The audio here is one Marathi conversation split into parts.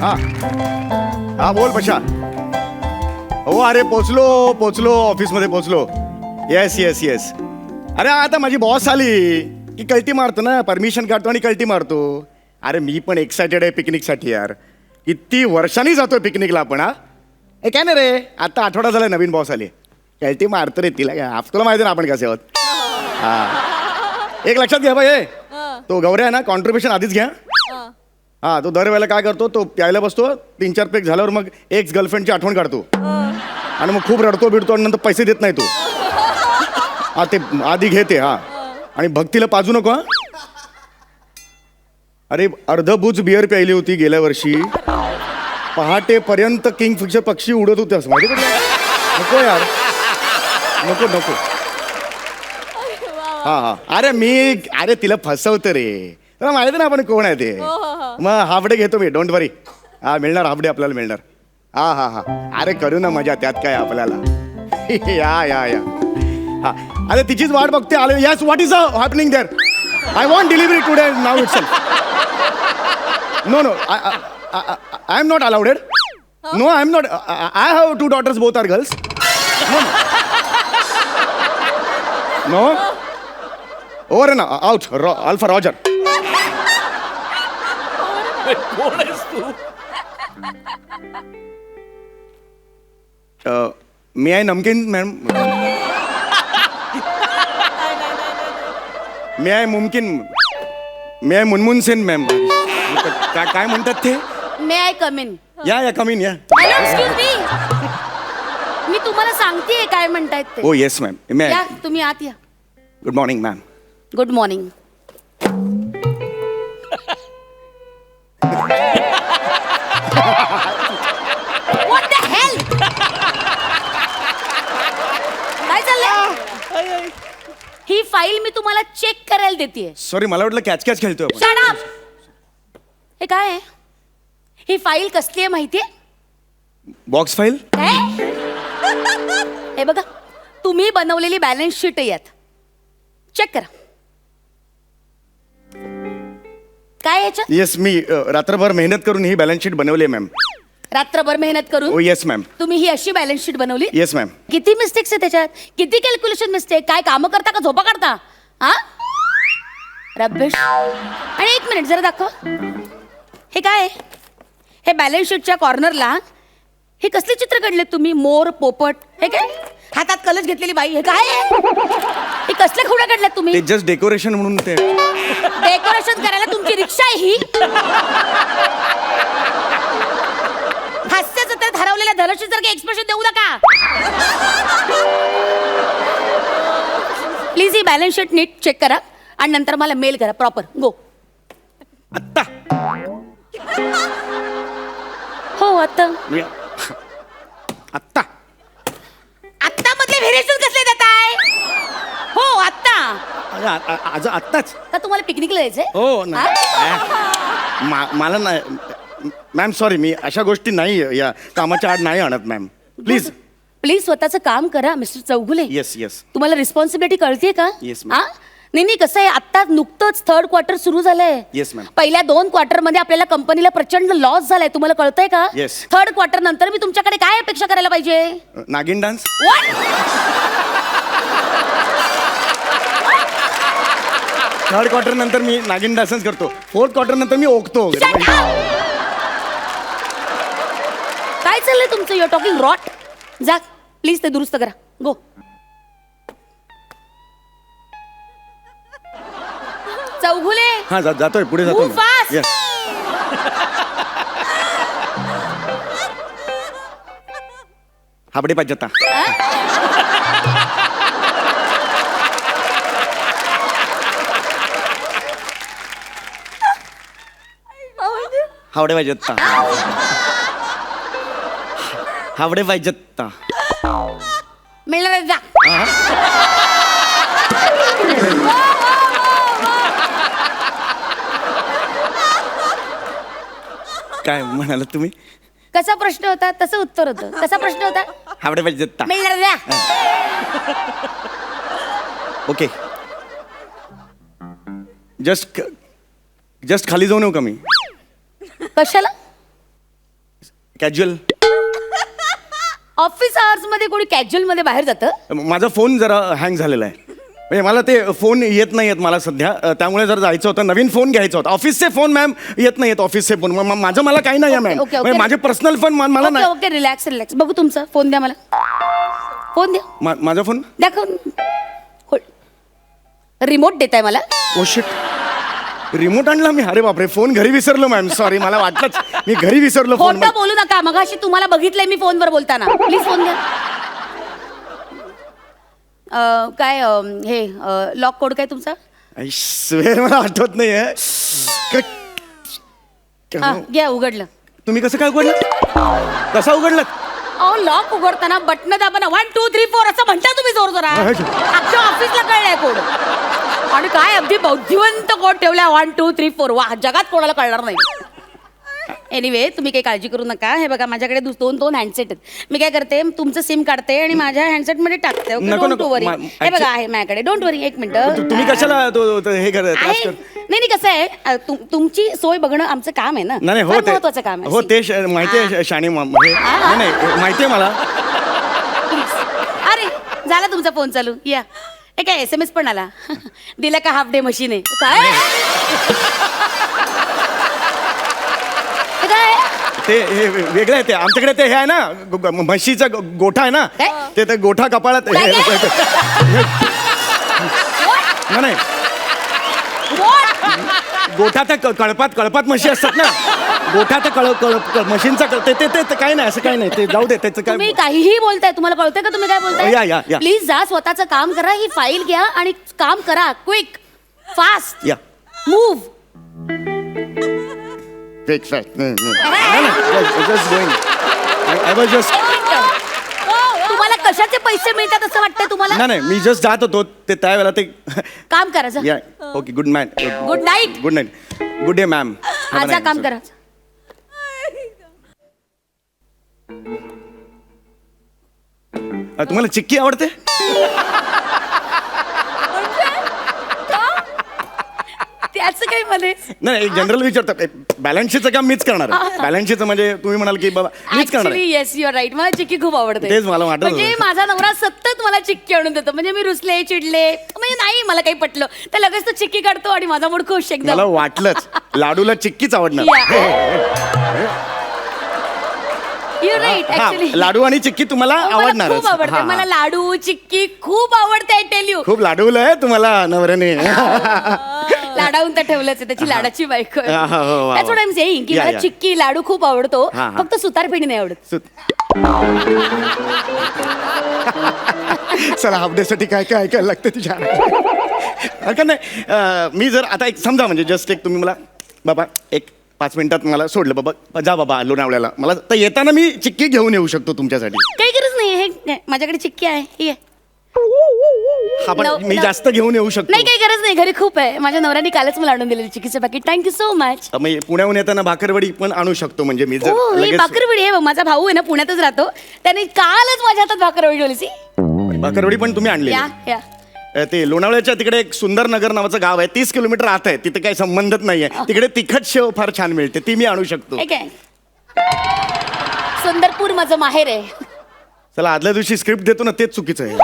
हा हा बोल पशा. हो अरे पोचलो ऑफिसमध्ये पोचलो. Yes yes yes. अरे आता माझी बॉस आली की कल्टी मारतो ना, परमिशन काढतो आणि कल्टी मारतो. अरे मी पण एक्सायटेड आहे पिकनिकसाठी यार. किती वर्षांनी जातोय पिकनिकला आपण. हा हे काय नाही रे, आता आठवडा झाला नवीन बॉस आली. कल्टी मारतो रे तिला काय, तुला माहिती ना आपण कसे आहोत. हा एक लक्षात घ्या बाई, तो गौऱ्या आहे ना कॉन्ट्रीब्युशन आधीच घ्या. हा तो दरवेळेला काय करतो, तो प्यायला बसतो 3-4 पेक झाल्यावर मग एक्स गर्लफ्रेंडची आठवण काढतो आणि मग खूप रडतो बिडतो आणि नंतर पैसे देत नाही तो. हा ते आधी घेते. हा आणि भक्तीला पाजू नको. हा अरे अर्धबुज बिअर प्यायली होती गेल्या वर्षी. पहाटेपर्यंत किंगफिशर पक्षी उडत होते असं माहिती का. नको यार, नको नको. हा अरे तिला फसवतं रे, तुला माहिती ना आपण कोण आहे ते. मग हाफडे घेतो मी, डोंट वरी. हा मिळणार हाफडे आपल्याला मिळणार. हा अरे करू ना मजा, त्यात काय आपल्याला. या हा अरे तिचीच वाट बघते. आले. Yes what is happening there. I want delivery today now itself. No I am not allowed. No I am not. I have 2 daughters, both are girls. No over and out. Alpha roger. कोण आहेस तू? मी आहे नमकीन मॅम. मी आहे मुमकिन. मी आहे मुनमुन सेन मॅम. काय म्हणतात ते. मे आय कम इन. या कमीन या. Hello excuse me. मी तुम्हाला सांगतेय काय म्हणतायत ते. ओ येस मॅम. मॅम या तुम्ही आत या. Good morning ma'am. Good morning. What the hell? काय चाललंय. ही फाईल मी तुम्हाला चेक करायला देते. सॉरी मला वाटलं कॅच कॅच खेळतोय आपण. Shut up. हे काय आहे. ही फाईल कसली आहे माहितीये. Box file. हे बघा, तुम्ही बनवलेली बॅलन्स शीट यात. चेक करा. काय याच्यात. येस मी रात्रभर मेहनत करून ही बॅलन्स शीट बनवली आहे मॅम. रात्रभर मेहनत ओ करून येस मॅम. तुम्ही ही अशी बॅलन्स शीट बनवली. Yes ma'am. किती मिस्टेक्स आहे त्याच्यात. किती कॅल्क्युलेशन मिस्टेक. काय कामं करता का झोपा काढता. हा रब्बिश. आणि एक मिनिट जरा दाखव. हे काय आहे. हे बॅलन्स शीटच्या कॉर्नरला हे कसले चित्र काढले तुम्ही. मोर पोपट. हे काय हातात कलश घेतलेली बाई. हे काय आहे? हे कसले खुडा काढल्यात तुम्ही. ते जस्ट डेकोरेशन म्हणून ते. डेकोरेशन करायला तुमची रिक्षा आहे ही. हास्य जत्रेत हरवलेल्या धनश्रीसारखे एक्सप्रेशन देऊ नका प्लीज. ही बॅलन्स शीट नीट चेक करा आणि नंतर मला मेल करा प्रॉपर. गो. आत्ता. हो आता. आत्ता. आत्ता मधले व्हेरिएशन कसले देताय. हो आत्ता. आज आत्ताच. का तुम्हाला पिकनिकला यायचंय. हो मला नाही मॅम. सॉरी मी अशा गोष्टी नाही या कामाच्या आड नाही आणत मॅम. प्लीज प्लीज स्वतःचं काम करा मिस्टर चौगुले. Yes yes. तुम्हाला रिस्पॉन्सिबिलिटी कळते का. Yes, ma'am. नाही कसं आहे आता नुकतंच 3rd क्वार्टर सुरू झालंय. Yes, ma'am. पहिल्या 2 क्वार्टर मध्ये आपल्याला कंपनीला प्रचंड लॉस झालाय. तुम्हाला कळतंय का. Yes. 3rd क्वार्टर नंतर मी तुमच्याकडे काय अपेक्षा करायला पाहिजे. नागिन डान्स. थर्ड क्वार्टर नंतर मी नागिन डान्सच करतो. 4th क्वार्टर नंतर मी ओकतो वगैरे. काय चाललंय तुमचं. You're talking rot. जा प्लीज ते दुरुस्त करा. गो. चौगुले. हा जातोय पुढे जातो. Move fast. Yes. हाबडे पाहिजे आता. हावडे पाहिजे आता. हावडे पाहिजे आता. मिळणार जा. काय म्हणाला तुम्ही. कसा प्रश्न होता तसं उत्तर होतं. कसा प्रश्न होता. हावडे पाहिजे आता. मिळणार जा. ओके. जस्ट खाली जाऊ नये का मी. कशाला. कॅज्युअल. ऑफिस आवर्स मध्ये कोणी कॅज्युअल मध्ये बाहेर जातं? माझा फोन जरा हँग झालेला आहे. म्हणजे मला ते फोन येत नाही आहेत मला सध्या, त्यामुळे जर जायचं होतं, नवीन फोन घ्यायचा होता. ऑफिसचे फोन मॅम येत नाहीत, ऑफिसचे फोन. माझं मला काही नाही आहे मॅम. Okay, okay. म्हणजे माझे पर्सनल फोन मला ओके नाही. Okay, relax relax. बघू तुमचा फोन द्या मला. फोन द्या. माझा फोन दाखव. रिमोट देताय मला? ओ शिट, रिमोट आणला मी. अरे बापरे, फोन घरी विसरलो मॅम. सॉरी, मला वाटलंच मी घरी विसरलो फोन. खोटं बोलू नका. मगाशी तुम्हाला बघितलंय मी फोनवर बोलताना. प्लीज फोन द्या. काय हे लॉक कोड काय तुमचा? स्वेर मला आठवत नाहीये. हा, घ्या, उघडलं. तुम्ही कसं काय उघडलं? कसा उघडलं? अहो, लॉक उघडताना बटन दाबा. 1 2 3 4 असं म्हणता तुम्ही जोर जोरात. अख्ख्या ऑफिसला कळलंय कोड. आणि काय अगदी बौद्धिवंत कोड ठेवलाय. 1 2 3 4. वा, जगात कोणाला कळणार नाही. एनिवे, तुम्ही काही काळजी करू नका. हे बघा, माझ्याकडे दोन हँडसेट आहेत. मी काय करते, तुमचं सिम काढते आणि माझ्या हँडसेट मध्ये टाकते. ओके, नको, डोंट नको. वरी. हे बघा, आहे माझ्याकडे. डोंट वरी. एक मिनिट. तुम्ही कशाला हे त्रास आहे. कर? नाही कसं आहे, तुमची सोय बघणं आमचं काम आहे ना. नाही हो, फार ते महत्वाचं काम आहे. हो, ते माहिती आहे शाणी. नाही माहिती आहे मला. अरे, झाला तुमचा फोन चालू. या, हे काय SMS पण आला. दिला का हाफ डे मशीन आहे काय? हे काय? ते हे वेगळं आहे. ते आमच्याकडे ते हे आहे ना, म्हशीचा गोठा आहे ना, काय? ते गोठा कपाळात. काय? नाही, गोठा त्या कळपात म्हशी असतात ना. गोठा त्या म्हशींचा ते काही नाही, असं काही नाही. ते जाऊ दे, त्याचं काय. तुम्ही काहीही बोलताय. तुम्हाला कळतंय का तुम्ही काय या. बोलताय? प्लीज जा, स्वतःचं काम करा. ही फाईल घ्या आणि काम करा. क्विक, फास्ट, या. मूव्ह. तुम्हाला कशाचे पैसे मिळतात असं वाटतंय तुम्हाला? नाही, मी जस्ट जात होतो ते त्यावेळेला ते. काम करायचं. या, okay. Good night. Good night. Good night. Good day ma'am. आजा, काम करा. तुम्हाला चिक्की आवडते? त्याचं काही मध्ये नाही, जनरल विचारतो. बॅलन्स शीटचं काम मीच करणार आहे. बॅलन्स शीटचं म्हणजे तुम्ही म्हणाल की बाबा मीच करणार आहे. Yes, you are right. मला चिक्की खूप आवडते. तेच मला वाटत म्हणजे होतं. माझा नवरा सतत मला चिक्की आणून देतो. म्हणजे मी रुसले, चिडले, म्हणजे नाही मला काही पटलं तर लगेच तो चिक्की काढतो आणि माझा मूड खुश एकदम. मला वाटलंच लाडूला चिक्कीच आवडणार. You right. ऍक्च्युली लाडू आणि चिक्की तुम्हाला आवडणार. खूप आवडते. मला लाडू चिक्की खूप आवडते. I tell you. खूप लाडवलं आहे तुम्हाला नवऱ्याने. लाडावून तर ठेवलंच आहे. त्याची लाडाची बायको आहे. हा, हो, वा, That's what I'm saying, की या, मला या. चिक्की लाडू खूप आवडतो. हा, हा. फक्त सुतारफेणी नाही आवडत. चला, हाफ साठी काय काय ऐकायला लागतं तुझ्या. हरकत नाही. मी जर आता एक समजा, म्हणजे जस्ट एक तुम्ही मला बाबा एक 5 मिनिटात मला सोडलं, बाबा जा बाबा लोणावळ्याला, मला तर येताना मी चिक्की घेऊन येऊ शकतो तुमच्यासाठी. काही गरज नाही. हे माझ्याकडे चिक्की आहे. ही आहे. हा, पण मी न- जास्त घेऊन येऊ शकतो. नाही, काही गरज नाही. घरी खूप आहे. माझ्या नवऱ्याने कालच मला आणून दिलेली चिक्कीचं पॅकेट. Thank you so much. मग पुण्याहून येताना भाकरवडी पण आणू शकतो. म्हणजे मी जर हो, ही लगेच भाकरवडी आहे. माझा भाऊ आहे ना, पुण्यातच राहतो. त्याने कालच माझ्या हातात भाकरवडी ठेवली. भाकरवडी पण तुम्ही आणली. या. ते लोणावळ्याच्या तिकडे एक सुंदर नगर नावाचं गाव आहे, 30 किलोमीटर आत आहे. तिथे काही संबंधच नाहीये. तिकडे तिखट शेव फार छान मिळते, ती मी आणू शकतो. ठीक आहे. सुंदरपूर माझं माहेर आहे. चला, आदल्या दिवशी स्क्रिप्ट देतो ना, तेच चुकीचं आहे.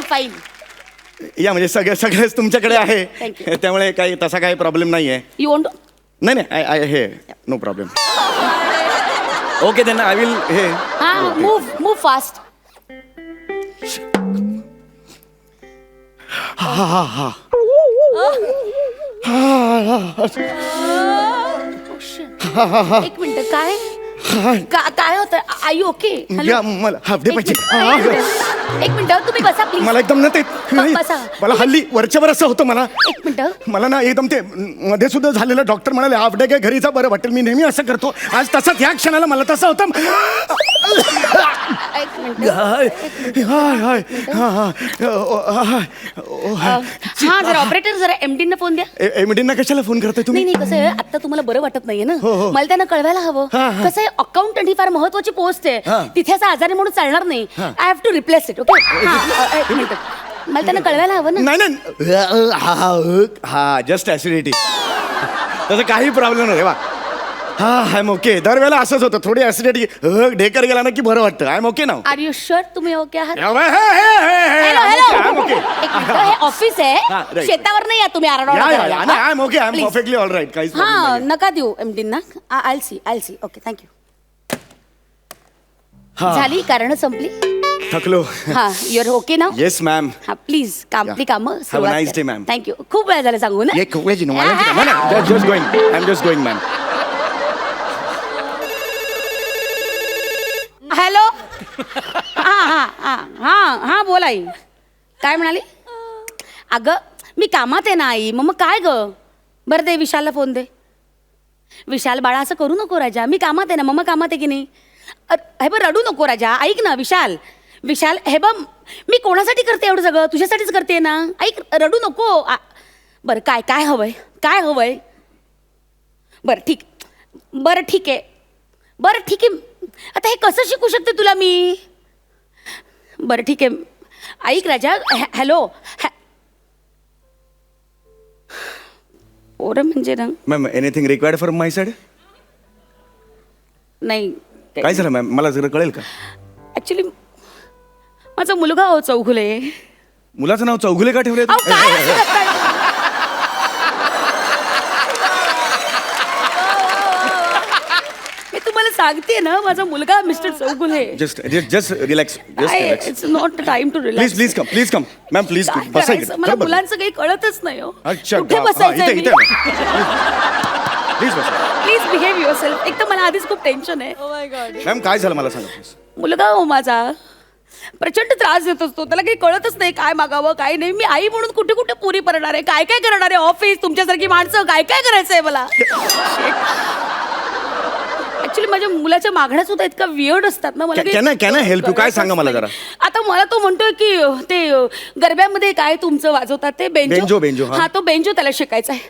फाईल. या, म्हणजे सगळेच तुमच्याकडे Thank आहे, त्यामुळे काही तसा काही प्रॉब्लेम नाही आहे. You want? नाही, I have no problem. Okay then I will have. हा, मूव फास्ट. एक मिनिट. काय होतं? I you okay? या, मला हाफ डे पाहिजे. एक मिनिट, तुम्ही बसा प्लीज. मला एकदम ना ते नाही, बसा. मला हल्ली वरच्यावर असं होतं. मला एक मिनिट. मला ना एकदम ते मध्ये सुद्धा झालेलं, डॉक्टर म्हणाले हाफ डे काय घरीचा बरं वाटेल. मी नेहमी असं करतो. आज तसंच ह्या क्षणाला मला तसं होतं. एक मिनिट. हा, जरा ऑपरेटर, जरा MD ना फोन द्या. एमडींना कशाला फोन करताय तुम्ही? नाही, कसं आहे, आता तुम्हाला बरं वाटत नाहीये ना, हो. मला त्यांना कळवायला हवं. हा, हा. कसं आहे, अकाउंटंट ही फार महत्वाची पोस्ट हा. आहे. तिथे असं आजारी म्हणून चालणार नाही. I have to replace it. Okay, एक मिनिट. मला त्यांना कळवायला हवं ना. नाही नाही हा जस्ट ऍसिडिटी तसं काही प्रॉब्लेम नाही वा हा आय एम ओके. दरवेळेला असंच होतं थोडी ऍसिडिटी ढेकर गेला ना की बरं वाटतं. आय एम ओके ना. आर यू शुअर तुम्ही ओके आहात? हॅलो हे ऑफिस हा, आहे, right. शेतावर नाही या तुम्ही I am okay I am Please. Perfectly all right काहीच हा problem नाहीये. नका देऊ एमडी ना. I see okay thank you. हा. झाली कारण संपली. थकलो. हा युअर ओके ना. Yes ma'am. हा प्लीज आपली कामं Have a nice day, ma'am. Thank you. खूप वेळ झाला सांगू ना. ये खूप वेळची मला just going I am just going ma'am. Hello. हा बोल आई. काय म्हणाली? अगं मी कामात आहे ना आई. मग काय ग? बरं दे विशालला फोन दे. विशाल बाळा असं करू नको राजा, मी कामात आहे ना. मम्मा कामात आहे की नाही? हे बघ रडू नको राजा. ऐक ना विशाल हे बघ मी कोणासाठी करते एवढं सगळं? तुझ्यासाठीच करते ना. ऐक रडू नको. बरं काय हवंय? बरं ठीक आहे आता हे कसं शिकू शकते तुला मी? बरं ठीक आहे. ऐक राजा. हॅलो. पोरं म्हणजे ना. Ma'am anything required from my side? नाही काय झालं मॅम मला जरा कळेल का? ऍक्च्युली माझा मुलगा हो चौघुले. मुलाचं नाव चौगुले का ठेवलंय अहो, काय असं करताय? मी तुम्हाला सांगते ना माझा मुलगा mister Chougule. Just relax it's not time to relax. Please come ma'am please बसा इकडे. मला मुलांचं काही कळतच नाही हो. अच्छा कुठे बसायचं इथे प्लीज बसा. Please behave your self. एक तर मला आधीच खूप टेन्शन आहे. मॅम काय झालं मला सांगा प्लीज. मुलगा हो माझा प्रचंड त्रास देत असतो. त्याला काही कळतच नाही काय मागावं काय नाही. मी आई म्हणून कुठे कुठे पुरी करणार आहे, काय करणार आहे. ऑफिस तुमच्यासारखी माणसं काय करायचंय मला. ऍक्च्युली माझ्या मुलाच्या मागण्या सुद्धा इतका वियर्ड असतात ना. मला Can I help you? काय सांगा मला जरा. आता मला तो म्हणतोय की ते गरब्यामध्ये काय तुमचं वाजवतात ते बेंजो, हा. हा तो बेंजो त्याला शिकायचा आहे.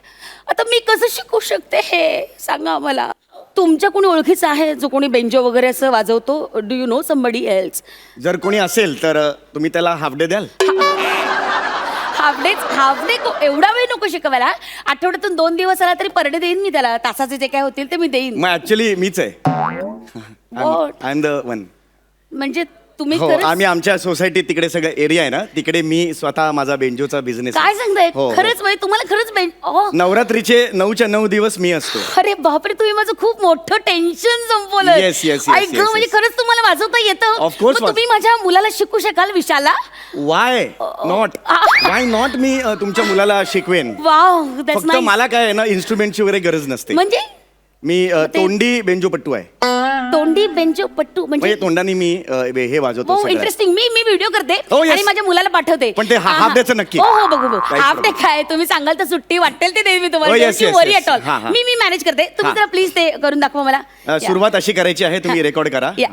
आता मी कसं शिकू शकते हे सांगा मला. तुमच्या कोणी ओळखीचं आहे जो कोणी बेंजो वगैरे असं वाजवतो? Do you know somebody else? जर कोणी असेल तर तुम्ही त्याला हाफ डे द्याल? हाफ डे एवढा वेळ नको शिकवायला. आठवड्यातून 2 दिवस आला तरी पर डे देईन मी त्याला. तासाचे जे काय होतील ते मी देईन. मग ऍक्च्युली मीच आहे. I am the one. म्हणजे तुम्ही हो खरंच- आम्ही आमच्या सोसायटीत तिकडे सगळं एरिया आहे ना तिकडे मी स्वतः माझा बेंजोचा बिझनेस. काय सांगताय? हो. खरंच म्हणजे तुम्हाला खरंच नवरात्रीचे 9च्या 9 दिवस मी असतो. अरे बापरे तुम्ही माझं खूप मोठं टेन्शन संपवलं. Yes. म्हणजे खरंच तुम्हाला वाजवता येतं? Of course मग तुम्ही माझ्या मुलाला शिकू शकाल विशाला? वाय नॉट मी तुमच्या मुलाला शिकवेन. वाव दॅट्स फक्त नाईस. मला काय आहे ना इन्स्ट्रुमेंटची वगैरे गरज नसते. म्हणजे मी तोंडी बेंजोपट्टू आहे. तोंडी बेंजो पट्टू म्हणजे म्हणजे तोंडाने मी हे वाजवतो सगळं. इंटरेस्टिंग. मी व्हिडिओ करते Oh, yes. आणि माझ्या मुलाला पाठवते. पण ते हाफ डेचं नक्की. हो बघू Right, हाफ डे बरोबर. काय तुम्ही सांगाल तर सुट्टी वाटेल ते देईन मी Oh, तुम्हाला. yes, yes, worry yes. At all. हा, हा. मी मॅनेज करते. तुम्ही हा. जरा प्लीज ते करून दाखवा मला. सुरुवात अशी करायची आहे तुम्ही रेकॉर्ड करा. या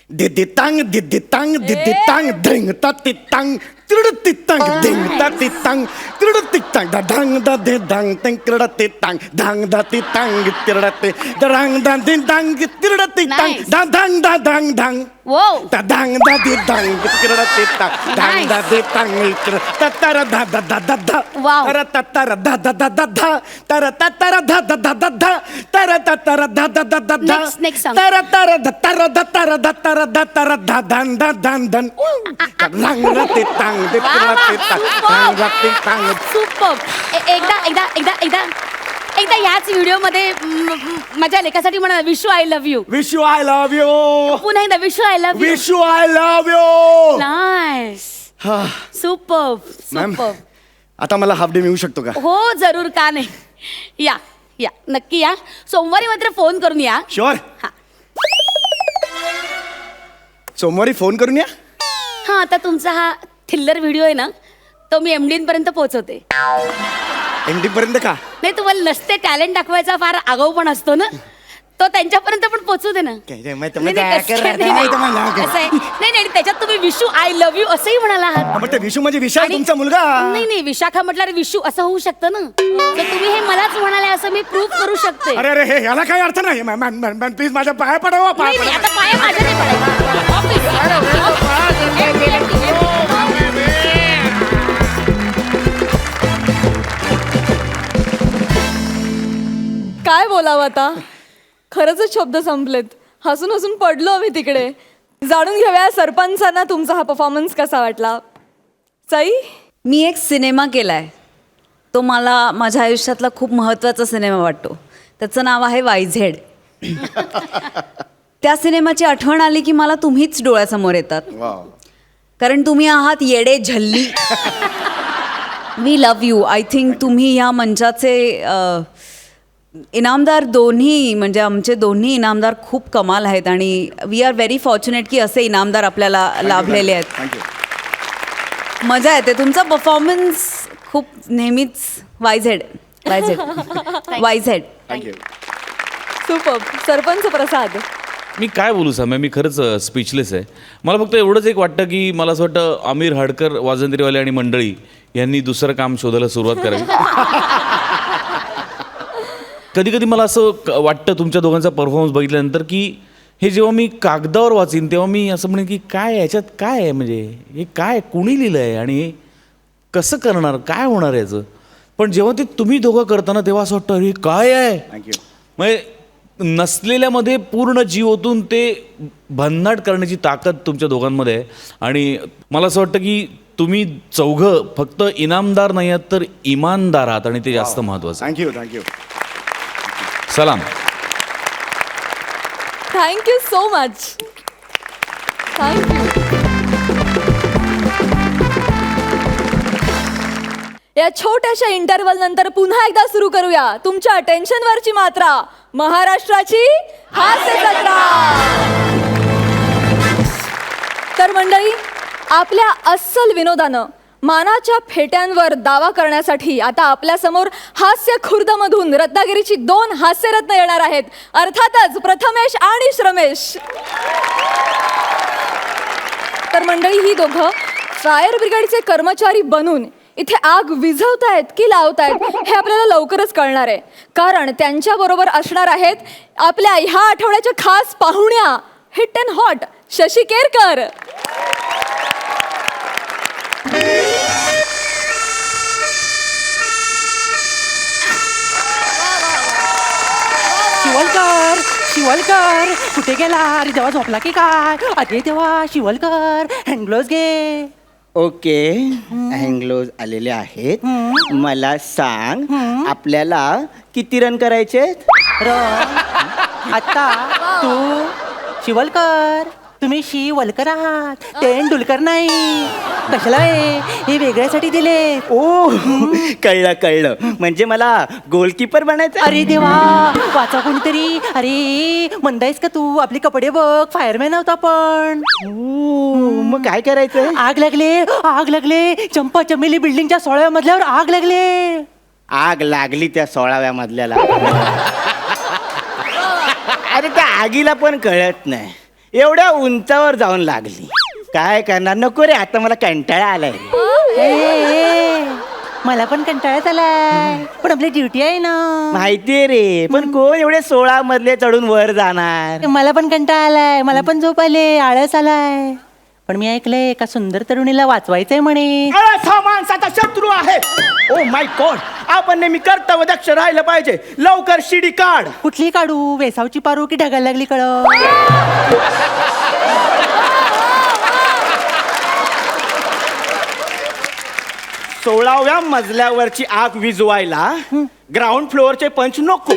दिदितांग धिंग ता तितांग तिरड तितांग धिंग ता तितांग तिरड तितांग ढांग दा दे डांग तंग तिरड तितांग ढांग दा तितांग तिरड ते ढांग दा दे डांग तिरड तितांग Nice. दा ढांग दा ढांग ढांग वो दा ढांग दा दे डांग तिरड तितांग ढांग दा दे तांग ततर धा धा धा धा धा Wow. तर ततर धा धा धा धा धा तर ततर धा धा धा धा धा तर ततर धा धा धा धा धा Next song. तर तर तर तर तर तर धा धान धा धान धन रंग ते तांग ते ते तांग ते तांग. सुपर. एकदा याच व्हिडिओमध्ये माझ्या लेखासाठी म्हणा Vishu I love you. Wish you I love you. पुन्हा एकदा Vishu I love you. Wish you I love you. Nice. Super ma'am super. आता मला हाफ डे मिळू शकतो का? हो जरूर का नाही. या नक्की या. सोमवारी मात्र फोन करून या. शुअर. हा. सोमवारी फोन करून या. हा आता तुमचा हा थिल्लर व्हिडिओ आहे ना तो मी MD पर्यंत पोहोचवते. एंडिंग पर्यंत का? नाही तुम्हाला नसते टॅलेंट दाखवायचा फार आगाऊ पण असतो ना तो त्यांच्यापर्यंत पण पोहोचू दे ना. नाही त्याच्यात तुम्ही विशू आय लव्ह यू असंही म्हणाला आहात. मग ते विशू म्हणजे विशाल आणि- तुमचा मुलगा. नाही विशाखा म्हटल्यावर विशू असं होऊ शकतं ना. तर तुम्ही हे मलाच म्हणाले असं मी प्रूव्ह करू शकते. अरे अरे हे याला काही अर्थ नाही. मॅम प्लीज माझ्या पाया पडावा. नाही, आता पाया माझ्या नाही पडायचा. ऑफिस. बोलावं आता. खरंच शब्द संपलेत. हसून हसून पडलो आम्ही तिकडे. जाणून घेऊया सरपंचांना तुमचा हा परफॉर्मन्स कसा वाटला. सई, मी एक सिनेमा केलाय. तो मला माझ्या आयुष्यातला खूप महत्त्वाचा सिनेमा वाटतो. त्याचं नाव आहे वायझेड. त्या सिनेमाची आठवण आली की मला तुम्हीच डोळ्यासमोर येतात. वाव. कारण तुम्ही आहात येडे झल्ली. We love you. I think तुम्ही ह्या मंचाचे इनामदार दोन्ही, म्हणजे आमचे दोन्ही इनामदार खूप कमाल आहेत आणि वी आर व्हेरी फॉर्च्युनेट की असे इनामदार आपल्याला लाभलेले आहेत. थँक्यू. मजा येते. तुमचा परफॉर्मन्स खूप नेहमीच YZ YZ YZ. Thank you. Super. Sarpanch Prasad, मी काय बोलू साम्या, मी खरंच स्पीचलेस आहे. मला फक्त एवढंच एक वाटतं की मला असं वाटतं आमिर हडकर वाजंत्रीवाले आणि मंडळी यांनी दुसरं काम शोधायला सुरुवात करावी. कधी कधी मला असं वाटतं तुमच्या दोघांचा परफॉर्मन्स बघितल्यानंतर की हे जेव्हा मी कागदावर वाचीन तेव्हा मी असं म्हणेन की काय याच्यात काय आहे, म्हणजे हे काय कुणी लिहिलं आहे आणि हे कसं करणार, काय होणार याचं. पण जेव्हा ते तुम्ही दोघं करताना तेव्हा असं वाटतं अरे काय आहे. थँक्यू. म्हणजे नसलेल्यामध्ये पूर्ण जीव ओतून ते भन्नाट करण्याची ताकद तुमच्या दोघांमध्ये आहे. आणि मला असं वाटतं की तुम्ही चौघं फक्त इनामदार नाही आहात तर इमानदार आहात आणि ते जास्त महत्त्वाचं आहे. थँक्यू. थँक्यू. सलाम. Thank you so much. थँक्यू. या छोट्याशा इंटरव्हल नंतर पुन्हा एकदा सुरू करूया तुमच्या टेन्शनवरची मात्रा, महाराष्ट्राची हास्य जत्रा. तर मंडळी, आपल्या अस्सल विनोदानं मानाच्या फेट्यांवर दावा करण्यासाठी आता आपल्या समोर हास्य खुर्दमधून रत्नागिरीची 2 हास्यरत्न येणार आहेत. अर्थातच प्रथमेश आणि श्रमेश. तर मंडळी, ही दोघं फायर ब्रिगेडचे कर्मचारी बनून इथे आग विझवतायत की लावतायत हे आपल्याला लवकरच कळणार आहे. कारण त्यांच्याबरोबर असणार आहेत आपल्या ह्या आठवड्याच्या खास पाहुण्या, hit and hot Shashi Kerkar. Shivalkar, Shivalkar कुठे गेला? अरे देवा, झोपला की काय? अरे देवा, शिवलकर हँडग्लोव्स घे. ओके, हँगलोज आलेले आहेत. मला सांग, आपल्याला किती रन करायचे? आता तू शिवलकर, तुम्ही शिवलकर आहात, तेंडुलकर नाही. कशाला हे वेगळ्यासाठी दिले? ओ, कळलं कळलं. म्हणजे मला गोलकीपर बनायचं. अरे देवा, वाचा कोणीतरी. अरे मंदायस का तू? आपले कपडे बघ, फायरमॅन होता पण. मग काय करायचं? आग लागले, आग लागले. चंपा चमेली बिल्डिंगच्या 16व्या मजल्यावर आग लागले. आग लागली त्या 16व्या मजल्याला. अरे त्या आगीला पण कळत नाही, एवढ्या उंचावर जाऊन लागली. काय करणार? नको रे, आता मला कंटाळा आलाय. मला पण कंटाळ्यात आलाय, पण आपली ड्युटी आहे ना. माहितीये रे, पण कोण एवढे 16 मजले चढून वर जाणार? मला पण कंटाळा आलाय, मला पण झोप आले, आळस आलाय. पण मी ऐकलंय एका सुंदर तरुणीला वाचवायचंय म्हणे. असा माणसाचा शत्रू आहे. ओ माय गॉड, आपण नेहमी कर्तव्य दक्ष राहिलं पाहिजे. लवकर शिडी काढ. कुठली काढू? वेसावची पारू की ढगायला लागली कळ? 16व्या मजल्यावरची आग विझवायला ग्राउंड फ्लोअरचे पंच नको.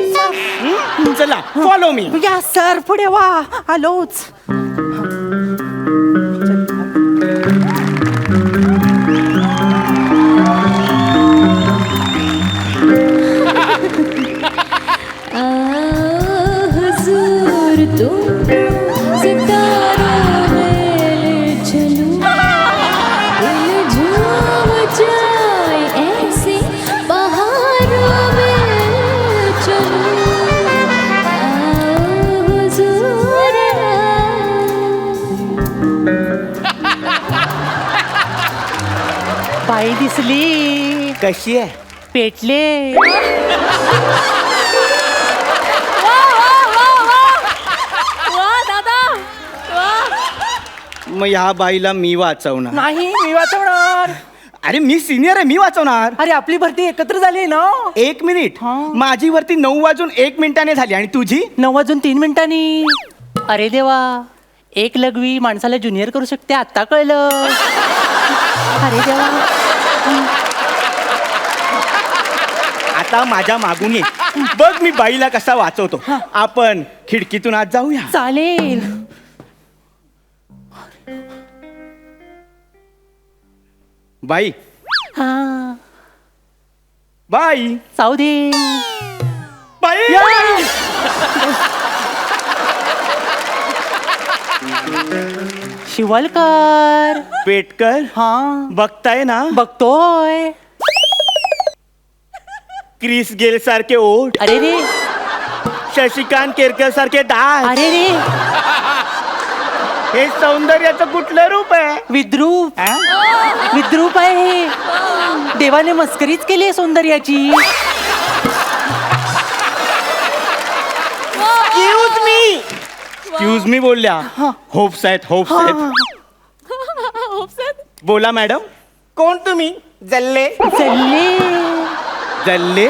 चला, फॉलो मी. या सर, पुढे वा, आलोच. हुजूर तुम सितारों में चलूं, दिल झूम जाए ऐसे बहारों में चलूं. हुजूर बाई दिसली. कशी आहे? पेटले. मग ह्या बाईला मी वाचवणार. नाही, मी वाचवणार. अरे मी सिनियर आहे, मी वाचवणार. अरे आपली भरती एकत्र झाली आहे ना. 1 मिनिट. हा. माझी वरती 9:01 झाली आणि तुझी 9:03 अरे देवा, एक लघवी माणसाला ज्युनियर करू शकते, आता कळलं. अरे देवा. आता माझ्या मागून ये. बघ मी बाईला कसा वाचवतो. आपण खिडकीतून आत जाऊया. चालेल. बाई हा बाई जाऊ दे. बाई शिवलकर. पेटकर हा बघताय ना, बघतोय. क्रिस गेल सारखे ओठ, अरे रे, शशिकांत केरकर सारखे दात. अरे रे, हे सौंदर्याचं कुठलं रूप आहे? विद्रूप. आ? विद्रूप आहे हे. देवाने मस्करीच केली आहे सौंदर्याची. एक्सक्यूज मी बोलल्या. होप्स आहेत, होप्स आहेत. बोला मॅडम. कोण तुम्ही? जल्ले चालले जल्ले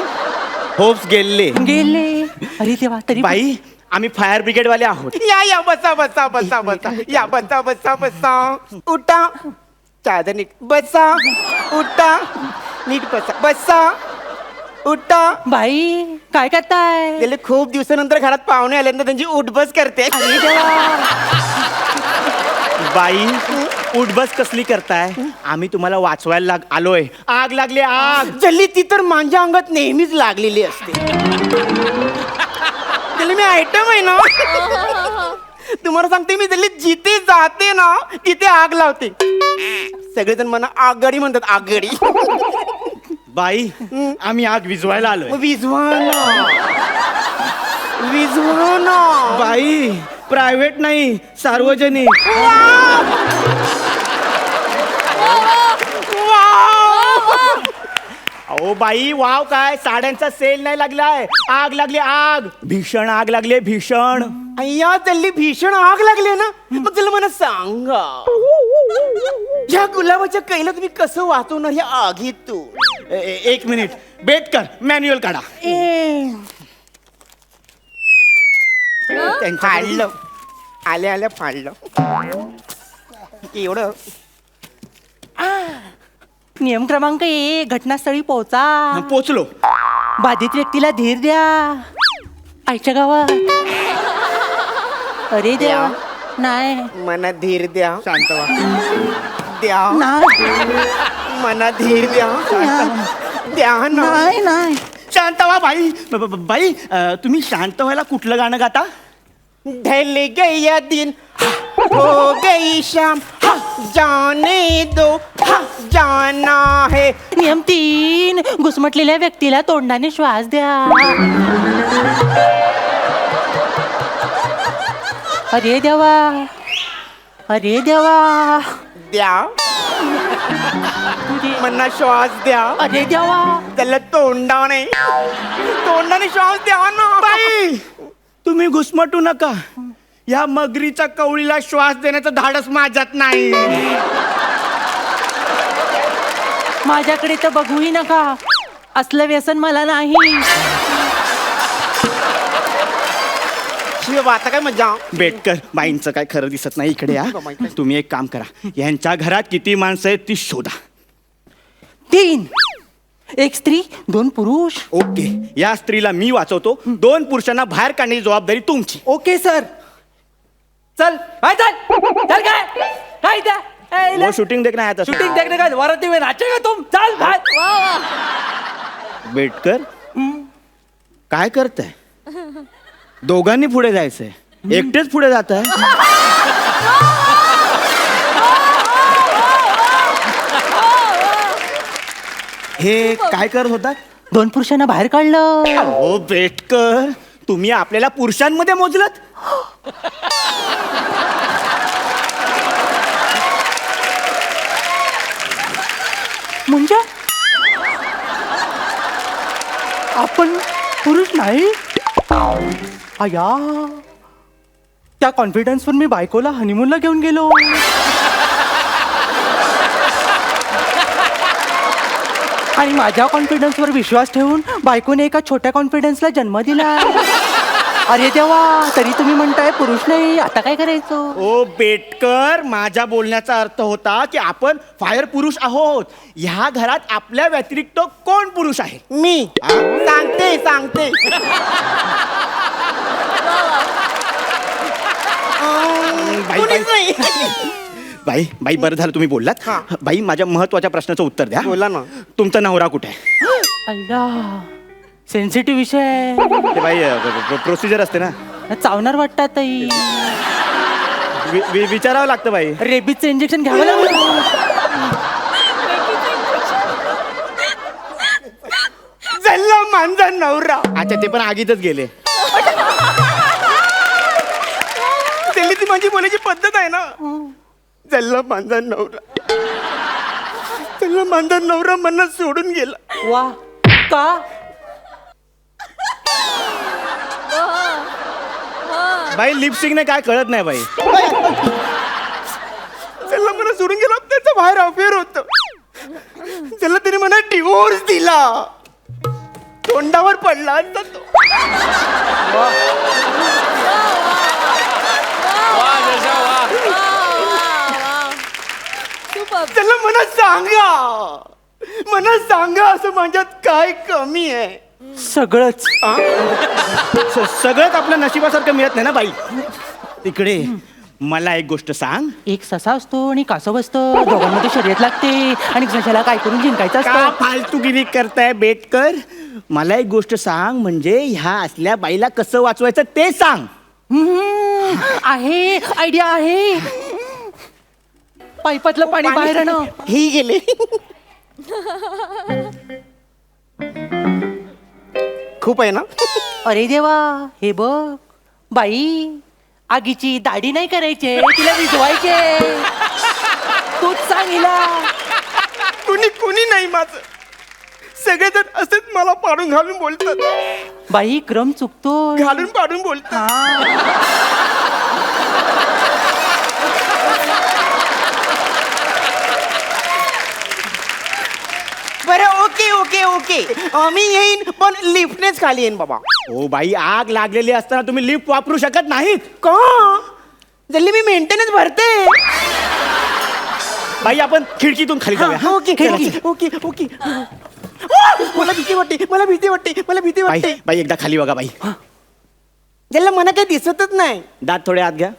होप्स गेल्ले. गेले. अरे देवा, तरी बाई आम्ही फायर ब्रिगेड वाले आहोत. या बसा बसा बसा बसा या बसा बसा बसा उठा चादर नीट बसा उठा नीट बसा उठा. बाई काय करताय? गेले खूप दिवसानंतर घरात पाहुणे आले ना, त्यांची उठबस करते. अरे देवा. बाई उठबस कसली करताय? आम्ही तुम्हाला वाचवायला आलोय. आग लागली आग. जल्ली ती तर माझ्या अंगात नेहमीच लागलेली असते. जल्ली मी आयटम आहे ना. तुम्हाला सांगते मी, जल्ली जिथे जाते ना तिथे आग लावते. सगळेजण मला आगगाडी म्हणतात, आगगाडी. बाई आम्ही आग विझवायला आलोय. विझवा ना. बाई प्रायव्हेट नाही, सार्वजनिक. अहो बाई वाव काय, साड्यांचा सेल नाही लागलाय. आग लागली आग, भीषण आग लागली भीषण. अय्या जल्ली भीषण आग लागली ना. मग त्याला मला सांगा, ह्या गुलाबाच्या कैला तुम्ही कसं वाचवणार ह्या आगीतून? 1 मिनिट. बेटकर मॅन्युअल काढा. फाडलं आल्या आल्या फाडलं. एवढं नियम क्रमांक 1, घटनास्थळी पोहोचा. पोचलो. बाधित व्यक्तीला धीर द्या. आईच्या गावात. अरे देवा. नाही मना धीर द्या. शांत व्हा. द्या नाही मना धीर द्या. द्या ना. नाही नाही. शांत व्हा बाई. बाई तुम्ही शांत व्हायला कुठलं गाणं गाता? ढल गया दिन हो गई शाम जाने दो जाना है. नियम 3, घुसमटलेल्या व्यक्तीला तोंडाने श्वास द्या. अरे देवा. अरे देवा. द्या मना श्वास द्या. अरे देवा. त्याला तोंडाने श्वास द्या ना. बाई तुम्ही घुसमटू नका. या मगरीच्या कवळीला श्वास देण्याचं धाडस माझ्यात नाही. माझ्याकडे तर बघूही नका. असलं व्यसन मला नाही. शिव आता काय मजा. बेटकर बाईंचं काय खरं दिसत नाही. इकडे या. तुम्ही एक काम करा, यांच्या घरात किती माणसं आहेत ती शोधा. 3, 1 स्त्री 2 पुरुष. ओके. या स्त्रीला मी वाचवतो. 2 पुरुषांना बाहेर काढण्याची जबाबदारी तुमची. Okay sir. चल हाय चल. चल काय काय त्या वो शूटिंग देखना आया था. शूटिंग देखने का वराती में नाचेगा तुम. चल भाई. बेटकर काय करताय? दोघांनी पुढे जायचंय, एकटेच पुढे जात आहे. हे काय करत होता? 2 पुरुषांना बाहेर काढलं. हो बेटकर, तुम्ही आपल्याला पुरुषांमध्ये मोजलत. म्हणजे आपण पुरुष नाही. आया, त्या कॉन्फिडन्सवर मी बायकोला हनीमूनला घेऊन गेलो. आणि माझ्या कॉन्फिडन्सवर विश्वास ठेवून बायकोने एका छोट्या कॉन्फिडन्सला जन्म दिला. अरे देवा, तरी तुम्ही म्हणताय पुरुष नाही, आता काय करायचं? ओ बेटकर, माझ्या बोलण्याचा अर्थ होता की आपण फायर पुरुष आहोत. ह्या घरात आपल्या व्यतिरिक्त कोण पुरुष आहे? मी सांगते बाई कोणीच नाही. बाई बाई बरं झालं तुम्ही बोललात. हा. बाई, माझ्या महत्वाच्या प्रश्नाचं उत्तर द्या. बोला ना. तुमचा नवरा कुठे आहे? अल्ला, सेन्सिटिव्ह विषय. ते बाई प्रोसिजर असते ना, चावणार वाटतात ताई. विचारावं लागतं बाई. रेबीजचं इंजेक्शन घ्यावं लागलं. जल्ला माझा नवरा. अच्छा, ते पण आगीतच गेले. त्याला ती माझी बोलायची पद्धत आहे ना. जल्ला माझा नवरा. जल्ला माझा नवरा मला सोडून गेला. वा, का? बाई लिपसिंगने काय कळत नाही बाई. त्याला मला सोडून गेला, त्याचा बाहेर अफेअर होत. त्याला त्याने मला डिवोर्स दिला. तोंडावर पडला असता तो. त्याला मला सांगा असं माझ्यात काय कमी आहे? सगळंच. सगळंच आपल्या नशिबासारखं मिळत नाही ना बाई. तिकडे मला एक गोष्ट सांग. एक ससा असतो आणि कासव असतं, दोघांमध्ये शर्यत लागते आणि सशाला काय करून जिंकायचं का असतं. फालतूगिरी करताय बेटकर? मला एक गोष्ट सांग, म्हणजे ह्या असल्या बाईला कसं वाचवायचं ते सांग. आहे, आयडिया आहे. पाईपातलं पाणी बाहेर आणं. ही गेले. खूप आहे ना. अरे देवा, हे बघ बाई, आगीची दाढी नाही करायचे, तिला विजवायचे. तूच सांग हिला. कुणी नाही माझं. सगळेजण असेच मला पाडून घालून बोलतात. बाई, क्रम चुकतो. घालून पाडून बोलतात. बरं, ओके. मी येईन, पण लिफ्टनेच खाली येईन बाबा. ओ बाई, आग लागलेली असताना तुम्ही लिफ्ट वापरू शकत नाहीत का? जल्ली मी मेंटेनन्स भरते. बाई. आपण खिडकीतून खाली जाऊया. हा? ओके. मला भीती वाटते. बाई एकदा खाली बघा बाई. ज्याला मला काही दिसतच नाही. दात थोडे आत घ्या.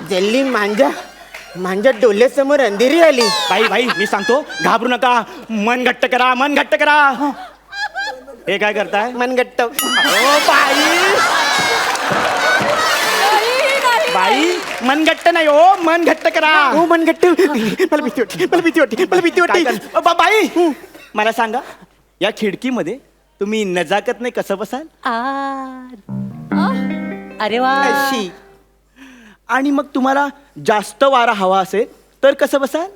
जल्ली माझ्या डोळ्यासमोर अंधेरी आली. बाई मी सांगतो, घाबरू नका. मन घट्ट करा. हे काय करताय? मनगट्ट. ओ बाई, मन घट्ट नाही हो, मन घट्ट करा. हो, मनगट्ट. मला भीती वाटते. बाई, मला सांगा, या खिडकीमध्ये तुम्ही नजाकतने कसं बसाल? अरे वा. अशी. आणि मग तुम्हाला जास्त वारा हवा असेल तर कसं बसाल?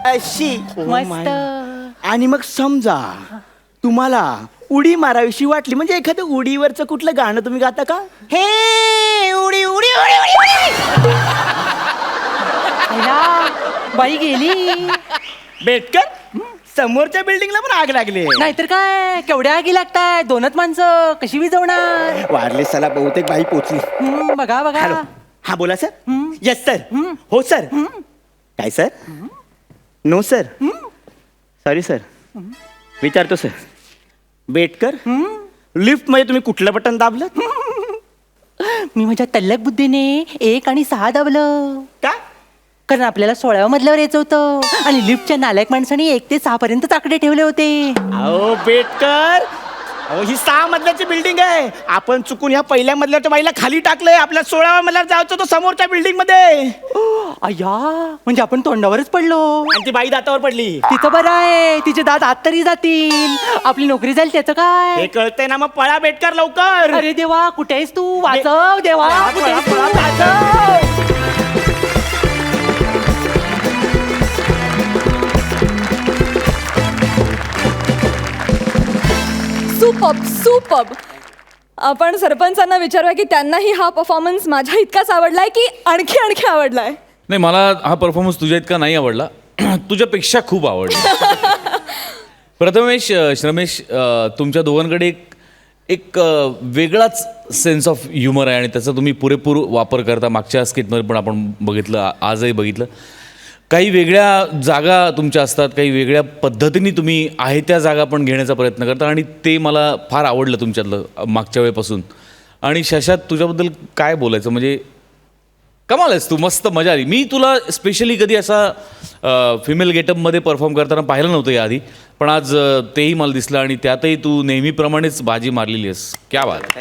अशी. मस्त. आणि मग समजा तुम्हाला उडी मारावीशी वाटली, म्हणजे एखादं उडीवरचं कुठलं गाणं तुम्ही गाता का? हे उडी. अय्या, बाई गेली. बेटकर, समोरच्या बिल्डिंगला पण आग लागली. नाहीतर काय, केवढ्या आगी लागताय, 2च माणसं कशी विजवणार? वारले सला, बहुतेक बाई पोचली. बघा हॅलो, हा बोला सर. Yes sir. हो सर. काय sir? No sir. Sorry sir. विचारतो सर. बेटकर, लिफ्ट मध्ये तुम्ही कुठलं बटन दाबलं? मी माझ्या तल्लक बुद्धीने 1 आणि 6 दाबलं. का? कारण आपल्याला 16व्या मजल्यावर यायचं होतं आणि लिफ्टच्या नालायक माणसाने 1 ते 6 पर्यंत आकडे ठेवले होते. अहो बेटकर, अहो ही 6 मजल्याची बिल्डिंग आहे. आपण चुकून ह्या पहिल्या मजल्याच्या बाईला खाली टाकलंय. आपल्या 16व्या मजल्यावर जायचं तो समोरच्या बिल्डिंग मध्ये. अय्या, म्हणजे आपण तोंडावरच पडलो. आणि ती बाई दातावर पडली. तिचं बरं आहे, तिचे दात आत तरी जातील. आपली नोकरी जाईल त्याचं हे काय? कळतंय ना, मग पळा बेटकर लवकर. अरे देवा, कुठे आहेस तू? वाचव देवा, कुठे आहेस तू? वाचव. सुपर्ब. आपण सरपंचांना विचारूया की त्यांनाही हा परफॉर्मन्स माझ्या इतकाच आवडलाय की आणखी आणखी आवडलाय. नाही, मला हा परफॉर्मन्स तुझ्या इतका नाही आवडला. तुझ्यापेक्षा खूप आवडला. प्रथमेश, श्रमेश, तुमच्या दोघांकडे एक वेगळाच सेन्स ऑफ ह्युमर आहे आणि त्याचा तुम्ही पुरेपूर वापर करता. मागच्या स्किटमध्ये पण आपण बघितलं, आजही बघितलं. काही वेगळ्या जागा तुमच्या असतात, काही वेगळ्या पद्धतीने तुम्ही आहे त्या जागा पण घेण्याचा प्रयत्न करता आणि ते मला फार आवडलं तुमच्यातलं मागच्या वेळेपासून. आणि शशात, तुझ्याबद्दल काय बोलायचं, म्हणजे कमाल आहेस तू, मस्त मजा आली. मी तुला स्पेशली कधी असा फिमेल गेटअपमध्ये परफॉर्म करताना पाहिलं नव्हतं याआधी, पण आज तेही मला दिसलं आणि त्यातही तू नेहमीप्रमाणेच बाजी मारलेली आहेस. क्या बात.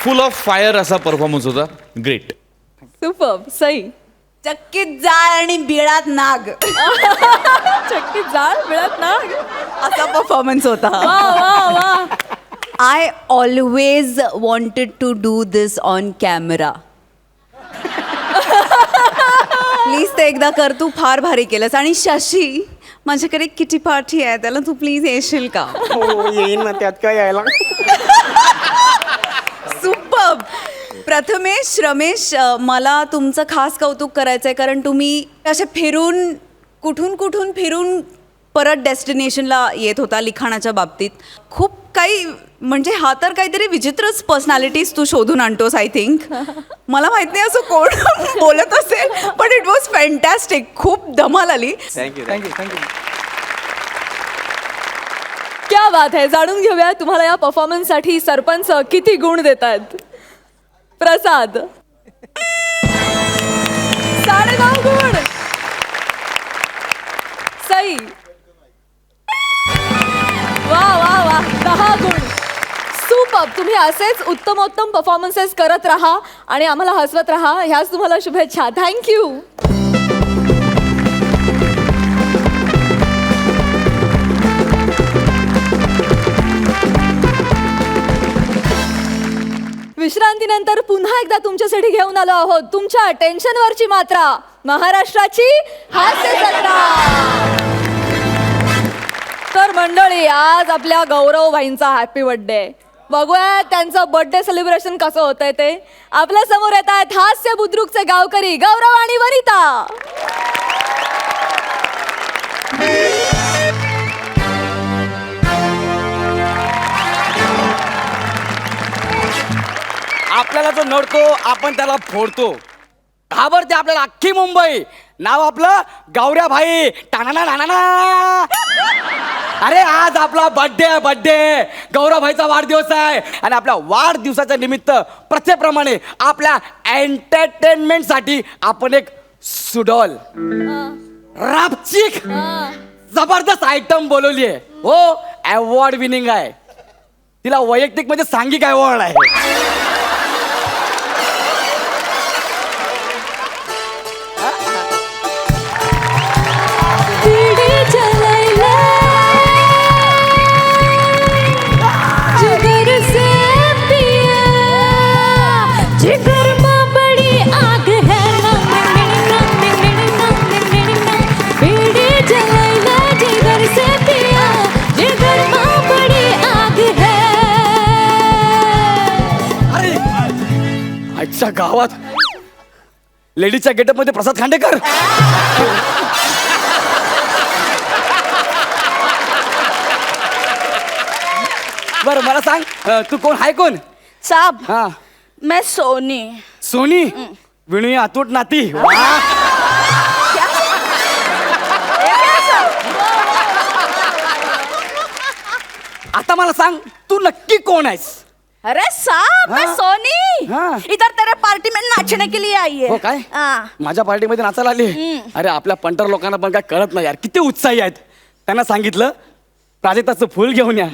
फुल ऑफ फायर असा परफॉर्मन्स होता. ग्रेट. सुपर्ब. सई. चक्कीत जाळ आणि बिळात नाग चक्की जाळ मिळत ना. असा परफॉर्मन्स होता. वा वा वा. I always wanted to do this on camera. Please ते एकदा कर, तू फार भारी केलंस. आणि शशी, माझ्याकडे किटी पार्टी आहे, त्याला तू प्लीज येशील का? हो येईन ना, त्यात काय यायला. सुपर्ब. प्रथमेश, रमेश, मला तुमचं खास कौतुक करायचं आहे, कारण तुम्ही असे फिरून कुठून फिरून परत डेस्टिनेशनला येत होता लिखाणाच्या बाबतीत. खूप काही, म्हणजे हा तर काहीतरी विचित्रच पर्सनॅलिटीज तू शोधून आणतोस. आय थिंक, मला माहित नाही असं कोण बोलत असेल, पण इट वॉज फॅन्टॅस्टिक. खूप धमाल आली. थँक्यू. क्या बात आहे. जाणून घेऊया तुम्हाला या परफॉर्मन्ससाठी सरपंच किती गुण देत आहेत. प्रसाद. 9.5 गुण. सई. वा वा वा. 10 गुण. सुपर्ब. तुम्ही असेच उत्तमोत्तम परफॉर्मन्सेस करत राहा आणि आम्हाला हसवत राहा. ह्याच तुम्हाला शुभेच्छा. थँक्यू. विश्रांतीनंतर पुन्हा एकदा तुमच्यासाठी घेऊन आलो आहोत तुमच्या टेन्शनवरची मात्रा, महाराष्ट्राची हास्य जत्रा. तर मंडळी, आज आपल्या गौरव भाईंचा हॅपी बर्थडे. बघूया त्यांचं बर्थडे सेलिब्रेशन कसं होतंय ते. आपल्या समोर येत आहेत हास्य बुद्रुकचे गावकरी गौरव आणि वनिता. आपल्याला जो नडतो आपण त्याला फोडतो. घाबरते आपल्याला अख्खी मुंबई. नाव आपलं गौऱ्या भाई. टाणाना टाणाना. अरे आज आपला बर्थडे गौरव भाईचा वाढदिवस आहे आणि आपल्या वाढदिवसाच्या निमित्त प्रथेप्रमाणे आपल्या एंटरटेनमेंटसाठी आपण एक सुडॉल रापचिक जबरदस्त आयटम बोलवली आहे. हो, अवॉर्ड विनिंग आहे. तिला वैयक्तिक म्हणजे सांघिक अवॉर्ड आहे. आजच्या गावात लेडीजच्या गेटअप मध्ये प्रसाद खांडेकर. बरं मला सांग, तू कोण आहे कोण? साहब, हा, मैं सोनी. सोनी. विणू अतूट नाती. आता मला सांग, तू नक्की कोण आहेस? अरे साहब, मैं हाँ? सोनी. हाँ. इधर तेरे पार्टी में नाचने के लिए आई है. हो काय? हाँ. माझ्या पार्टीमध्ये नाचायला आली. अरे आपल्या पंटर लोकांना पण काय कळत नाही यार, किती उत्साही आहेत. त्यांना सांगितलं प्राजक्ताचं फुल घेऊन या,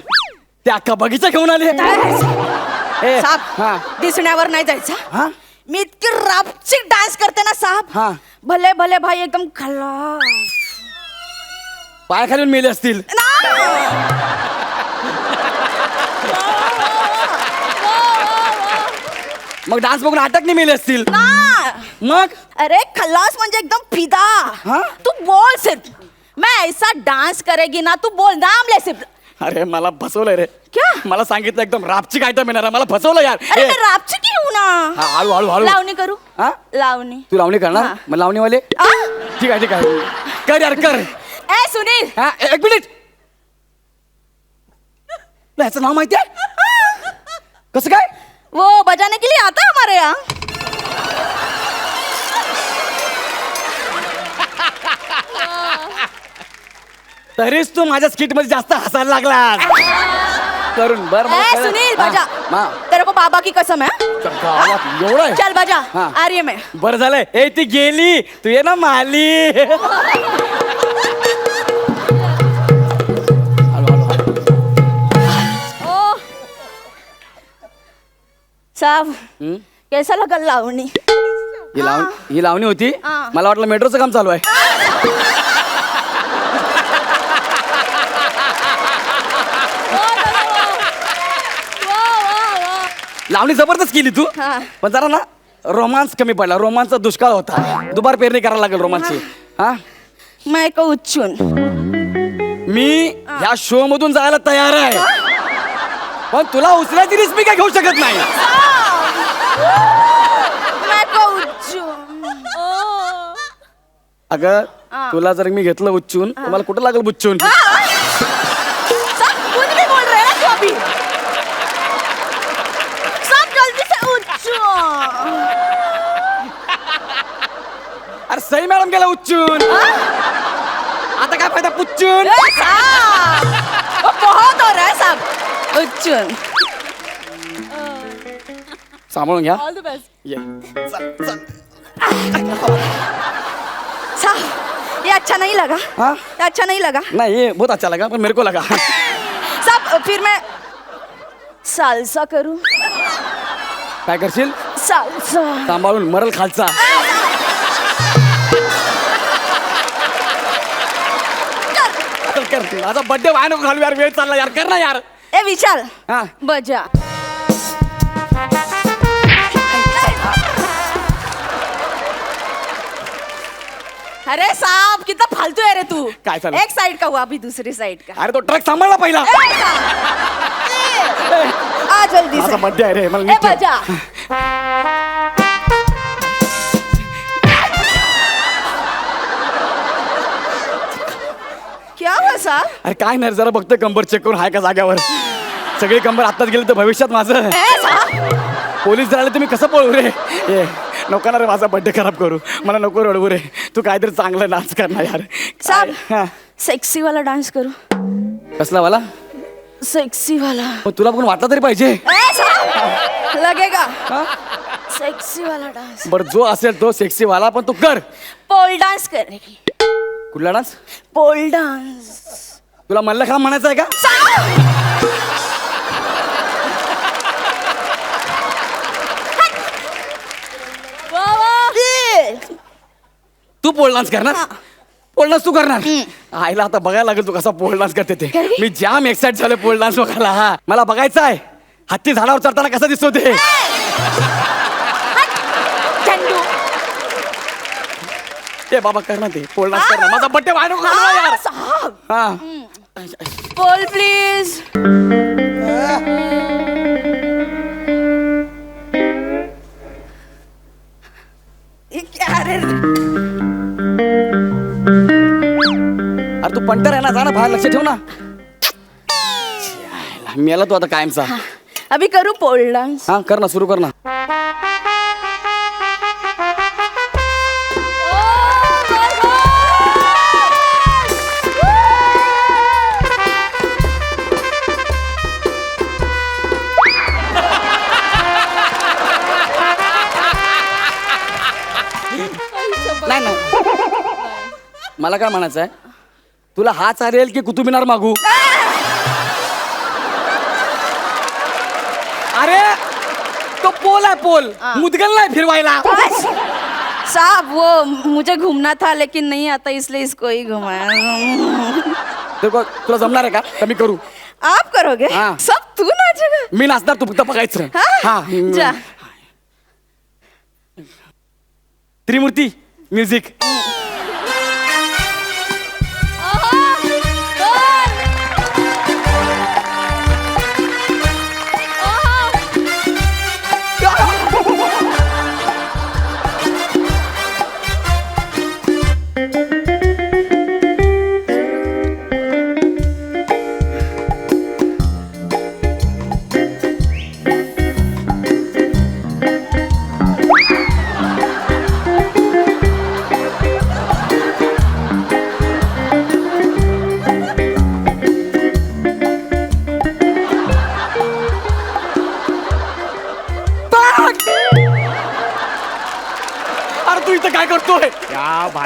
ते अख्खा बगीचा घेऊन आले. ए, साहब, हा. दिसण्यावर नाही जायचं. हा? मी इतकी रापचिक डान्स करते ना साहब. हा. भले भले भाई एकदम खल्लास. पाय खालून मेले असतील. मग डान्स बघून अटकने मेले असतील. ना. मग अरे खल्लास म्हणजे एकदम फिदा. हा? तू बोल सिर्फ मैं ऐसा डांस करेगी ना तू बोल नाम ले सिर्फ. अरे मला फसवलंय रे. क्या? मला सांगितलं एकदम रापची आयटम येणार आहे. मला फसवलं यार. अरे ए, मैं रापची की हूँ ना. हा, हळू हळू हळू. लावणी करू. हा? लावणी. तू लावणी करणार हा. मग लावणीवाले आ? ठीक आहे ठीक आहे कर यार कर. ए सुनील. हा, एक मिनिट. तुला ह्याचं नाव माहिती आहे कसं काय? वो बजाने के लिए आता है हमारे यहाँ. तरीच तू माझ्या स्किट मध्ये जास्त हसायला लागला करून बर मला ए कळलं. सुनील हा, बजा. हा. तेरे को बाबा की कसम है. गावात एवढं आहे? चल बजा. हाँ. आ रही है मैं. बरं झालंय ए ती गेली तू ये ना माली. साहब कैसा लगा लावणी. ही लावणी होती हा. मला वाटलं मेट्रोचं काम चालू आहे. लावणी जबरदस्त केली तू हा. पण जरा ना रोमांस कमी पडला. रोमांसचा दुष्काळ होता. दुबार पेरणी करायला लागेल रोमांसची. हा मैं को उच्चून. मी ह्या शो मधून जायला तयार आहे पण तुला उचलायची रिस्क मी काय घेऊ शकत नाही. मैं को उच्चून. अगं तुला जर मी घेतलं उच्चून तर मला कुठं लागेल बुच्चून. सब खुद भी बोल रहे हैं ना तू अभी. सब जल्दी से उच्चून. अरे सई मॅडम गेला उच्चून आता काय फायदा पुच्चून. ए, साहब वो बहुत हो रहा है साहब. उच्चून. सांभाळून घ्या. All the best. ये. साहब ये अच्छा नहीं लगा. हाँ? ये अच्छा नहीं लगा. नाही ये बहुत अच्छा लगा पण मेरे को लगा. साहब फिर मैं सालसा करूं. काय करशील सालसा. सांभाळून मरल खालचा. चल कर माझा बर्थडे व्हाय नको घालू यार. वेळ चालला यार. कर ना यार. ए विशाल हा बजा. अरे साहब कितना फालतू है रे तू. काय चालू? एक साइड का हुआ अभी दूसरी साइड का. अरे तो ट्रक सांभाळला पहिला. ए, साहब. ए, आ जल्दी माझा से. बर्थडे आहे रे मला ए नीट ठेव. बजा. क्या हुआ साहब. अरे काय नाही जरा बघतोय कंबर चेक करून हाय का जाग्यावर. सगळी कंबर आत्ताच गेली तर भविष्यात माझं ए साहब. पोलीस जर आले तुम्ही कसं पळू रे. ए नको ना रे माझा बर्थडे खराब करू. मला नको रडवू रे. तू काहीतरी चांगलं डान्स कर ना यार. साहब हा. सेक्सी वाला डांस करू. कसला वाला सेक्सी वाला. मग तुला पण वाटला तरी पाहिजे. ए साहब लगेगा. सेक्सी वाला डांस. बरं जो असेल तो सेक्सी वाला पण तू कर. पोल डांस करेगी. कुठला डान्स पोल डांस. तुला मल्लखांब म्हणायचं आहे का? तू पोल डान्स करणार पोल डान्स तू करणार आईला आता बघायला लागेल तू कसा पोल डान्स करते ते. मी जाम एक्साइट झालो पोल डान्स बघायला. हा मला बघायचं आहे हत्ती झाडावर चढताना कसा दिसतो ते. ए बाबा कर ना ते पोल डान्स कर ना. माझा बड्डे व्हायला नको घालू ना यार. साहब हा पोल प्लीज. क्या रे. अरे तू पंटर आहे ना जा ना बाहेर लक्ष ठेव ना. मेला तू आता कायमचा. अभी करूँ पोल डांस. हा कर ना सुरू कर ना. नाही नाही मला काय म्हणायचं आहे तुला हा चालेल की कुतुब मिनार मागू. अरे तो पोल आहे पोल मुदगल नाही फिरवायला. साहब वो मुझे घूमना था लेकिन नहीं आता इसलिए इसको ही घुमाया. देखो तुला जमणार आहे का कमी करू. आप करोगे हाँ. सब तू नाचेगा. मी नाचणार तू फक्त बघायचं. हाँ? जा. त्रिमूर्ती म्युझिक.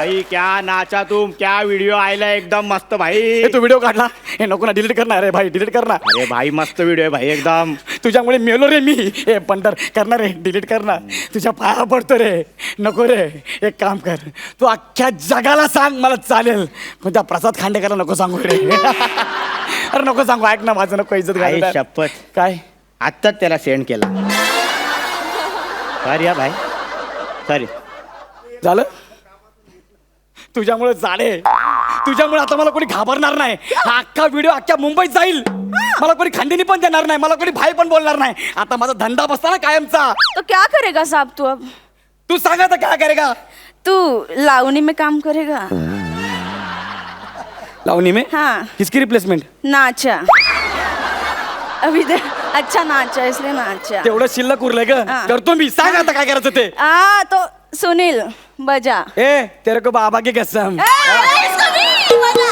भाई क्या नाचा तुम, क्या व्हिडिओ आयला एकदम मस्त भाई. हे तू व्हिडिओ काढला, हे नको ना, डिलीट करणार रे भाई, डिलीट करणार. अरे भाई मस्त व्हिडिओ आहे भाई एकदम. तुझ्यामुळे मेलो रे मी. हे पंढर करणार रे, डिलीट करणार. तुझ्या पाया पडतो रे, नको रे. एक काम कर, तू अख्ख्या जगाला सांग, मला चालेल, पण त्या प्रसाद खांडेकरला नको सांगू रे. अरे नको सांगू, ऐक ना माझं, नको इज्जत आई घालायला. शपथ, काय आत्ताच त्याला सेंड केला. सॉरी भाई, सॉरी. झालं? तुझ्यामुळे झाले, तुझ्यामुळे आता मला कोणी घाबरणार नाही. हा अख्खा व्हिडिओ अख्ख्या मुंबईत जाईल. मला कोणी खंडणी पण देणार नाही, मला कोणी भाई पण बोलणार नाही. आता माझा धंदा बसता ना कायमचा. तो क्या करेगा साहब तू अब? तू सांग आता काय करेगा. तू लावणी में काम करेगा? लावणी में? हाँ. किसकी रिप्लेसमेंट? नाचा. अभी दे अच्छा नाचा इसलिए नाचा. तेवढं शिल्लक उरलंय ग. हा. करतो मी, सांग आता काय करायचं ते. तो सुनील बजा. ए तेरे को बाबा की कसम. इसको भी बजा.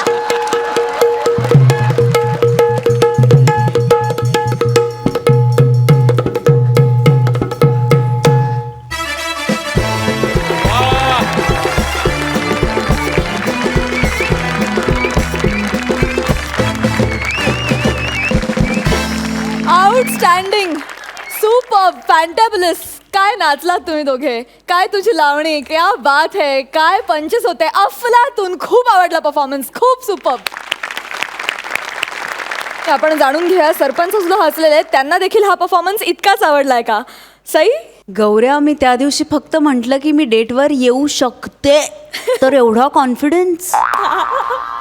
Outstanding, super, fantabulous. काय नाचलात तुम्ही दोघे, काय तुझी लावणी, क्या बात है, काय पंचेस होते, अफलातून. खूप आवडला परफॉर्मन्स, खूप सुपर. आपण जाणून घेऊया, सरपंच सुद्धा हसलेले आहेत, त्यांना देखील हा परफॉर्मन्स इतकाच आवडलाय का? सई? गौऱ्या, मी त्या दिवशी फक्त म्हटलं की मी डेटवर येऊ शकते, तर एवढा कॉन्फिडन्स.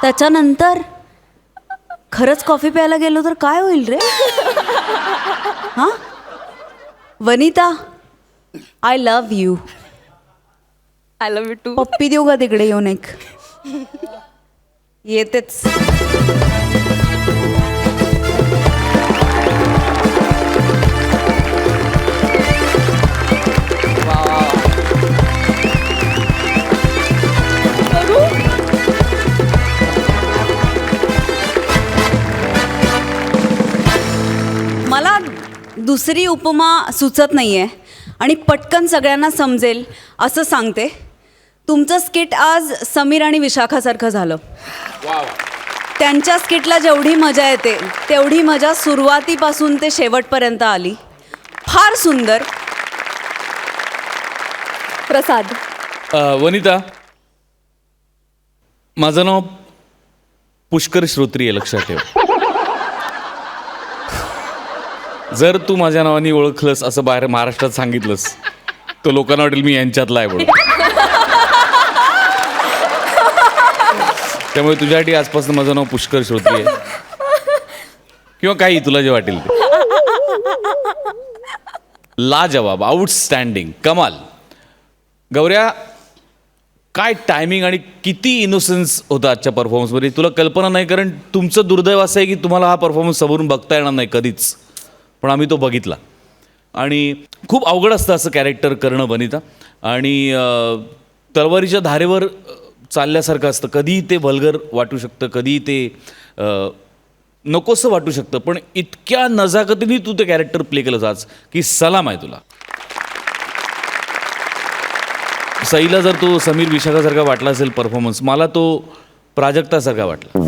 त्याच्यानंतर खरंच कॉफी प्यायला गेलो तर काय होईल रे? हा Vanita, I love you. I love you too. पप्पी देऊ का तिकडे येऊन एक? येतेच. मला दुसरी उपमा सुचत नाहीये आणि पटकन सगळ्यांना समजेल असं सांगते. तुमचं स्किट आज समीर आणि विशाखासारखं झालं. त्यांच्या स्किटला जेवढी मजा येते तेवढी मजा सुरुवातीपासून ते शेवटपर्यंत आली. फार सुंदर. प्रसाद. वनिता, माझं नाव पुष्कर श्रोत्री आहे, लक्षात ठेव. जर तू माझ्या नावाने ओळखलंस असं बाहेर महाराष्ट्रात सांगितलंस तर लोकांना वाटेल मी यांच्यातला आहे म्हणून. त्यामुळे तुझ्यासाठी आजपासून माझं नाव पुष्कर श्रोत्री आहे, किंवा काही तुला जे वाटेल ते. लाजवाब, आउटस्टँडिंग, कमाल. गौऱ्या, काय टायमिंग आणि किती इनोसन्स होता आजच्या परफॉर्मन्समध्ये, तुला कल्पना नाही. कारण तुमचं दुर्दैव असं आहे की तुम्हाला हा परफॉर्मन्स समोरून बघता येणार नाही कधीच, पण आम्ही तो बघितला. आणि खूप अवघड असतं असं कॅरेक्टर करणं वनिता. आणि तलवारीच्या धारेवर चालल्यासारखं असतं. कधीही ते वल्गर वाटू शकतं, कधीही ते नकोसं वाटू शकतं, पण इतक्या नजाकतीने तू ते कॅरेक्टर प्ले केलंस आज की सलाम आहे तुला. सईला जर तो समीर विशाखासारखा वाटला असेल परफॉर्मन्स, मला तो प्राजक्तासारखा वाटला.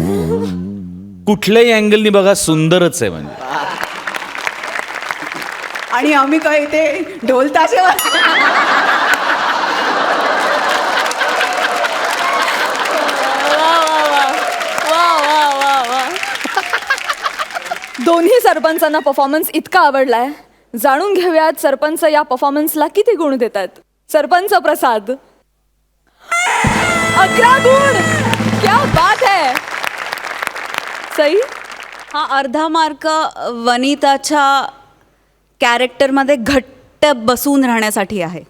कुठल्याही अँगलनी बघा सुंदरच आहे म्हणजे. आणि आम्ही काय ते ढोल ताशेवर. दोन्ही सरपंचांना परफॉर्मन्स इतका आवडलाय. जाणून घेऊयात सरपंच या परफॉर्मन्सला किती गुण देतात. सरपंच प्रसाद. 11 गुण. क्या बात है. सई? हा अर्धा मार्क वनिताच्या कॅरेक्टरमध्ये घट्ट बसून राहण्यासाठी आहे.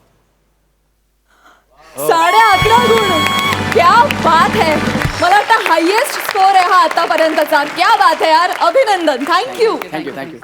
11.5 गुण. क्या बात है. मला वाटतं हायेस्ट स्कोर आहे हा आतापर्यंतचा. क्या बात है यार, अभिनंदन. थँक्यू. थँक्यू.